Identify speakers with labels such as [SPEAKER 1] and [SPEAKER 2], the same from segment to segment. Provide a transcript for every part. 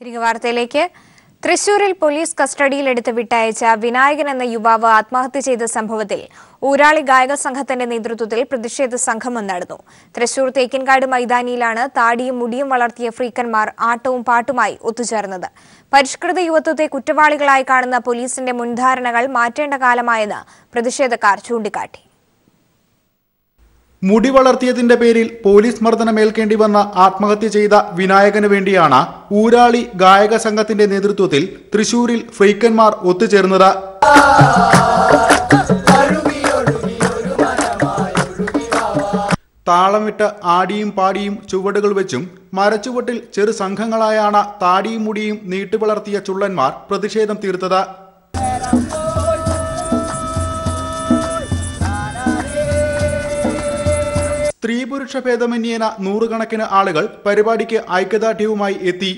[SPEAKER 1] തിരികെ വാർത്തയിലേക്ക്. തൃശൂരിൽ പോലീസ് കസ്റ്റഡിയിലെടുത്ത് വിട്ടയച്ച വിനായകൻ എന്ന യുവാവ് ആത്മഹത്യ ചെയ്ത സംഭവത്തിൽ ഊരാളി ഗായക സംഘത്തിന്റെ നേതൃത്വത്തിൽ പ്രതിഷേധ സംഗമം നടന്നു. തൃശൂർ തേക്കിൻകാട് മൈതാനിയിലാണ് താടിയും മുടിയും വളർത്തിയ ഫ്രീക്കന്മാർ ആട്ടവും പാട്ടുമായി ഒത്തുചേർന്നത്. പരിഷ്കൃത യുവത്വത്തെ കുറ്റവാളികളായി കാണുന്ന പോലീസിന്റെ മുൻധാരണകൾ മാറ്റേണ്ട കാലമായെന്ന് പ്രതിഷേധക്കാർ ചൂണ്ടിക്കാട്ടി.
[SPEAKER 2] മുടി വളർത്തിയതിന്റെ പേരിൽ പോലീസ് മർദ്ദനമേൽക്കേണ്ടി വന്ന ആത്മഹത്യ ചെയ്ത വിനായകന് വേണ്ടിയാണ് ഊരാളി ഗായക സംഘത്തിന്റെ നേതൃത്വത്തിൽ തൃശൂരിൽ ഫ്രീക്കന്മാർ ഒത്തുചേർന്നത്. താളമിട്ട് ആടിയും പാടിയും ചുവടുകൾ വെച്ചും മരച്ചുവട്ടിൽ ചെറു സംഘങ്ങളായാണ് താടിയും മുടിയും നീട്ടുവളർത്തിയ ചുള്ളന്മാർ പ്രതിഷേധം തീർത്തത്. സ്ത്രീ പുരുഷ ഭേദമന്യേന നൂറുകണക്കിന് ആളുകൾ പരിപാടിക്ക് ഐക്യദാർഢ്യവുമായി എത്തി.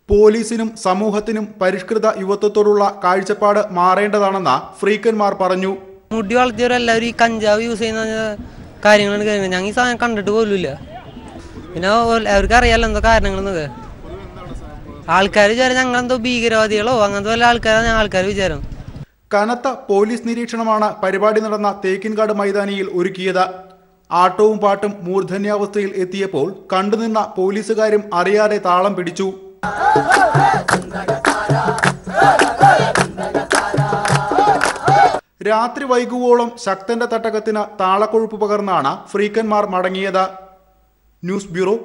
[SPEAKER 2] പോലീസിനും സമൂഹത്തിനും പരിഷ്കൃത യുവത്വത്തോടുള്ള കാഴ്ചപ്പാട് മാറേണ്ടതാണെന്ന് ഫ്രീക്കന്മാർ പറഞ്ഞു.
[SPEAKER 3] മുടി വളർത്തിയവരെല്ലാവരും ഈ കഞ്ചാവ് യൂസ് ചെയ്യുന്ന കാര്യങ്ങളാണ് കേൾക്കുന്നത്. ഞങ്ങൾ ഈ സാധനം കണ്ടിട്ട് പോലുമില്ല. പിന്നെ അവർക്ക് അറിയാലോ എന്തോ കാരണങ്ങളെന്നൊക്കെ. ആൾക്കാർ വിചാരം ഞങ്ങളെന്തോ ഭീകരവാദികളോ അങ്ങനത്തെ വല്ല ആൾക്കാരാണ് ആൾക്കാർ വിചാരം.
[SPEAKER 2] കനത്ത പോലീസ് നിരീക്ഷണമാണ് പരിപാടി നടന്ന തേക്കിൻകാട് മൈതാനിയിൽ ഒരുക്കിയത്. ആട്ടവും പാട്ടും മൂർധന്യാവസ്ഥയിൽ എത്തിയപ്പോൾ കണ്ടുനിന്ന പോലീസുകാരും അറിയാതെ താളം പിടിച്ചു. രാത്രി വൈകുവോളം ശക്തന്റെ തട്ടകത്തിന് താളക്കൊഴുപ്പ് പകർന്നാണ് ഫ്രീക്കന്മാർ മടങ്ങിയത്. News bureau.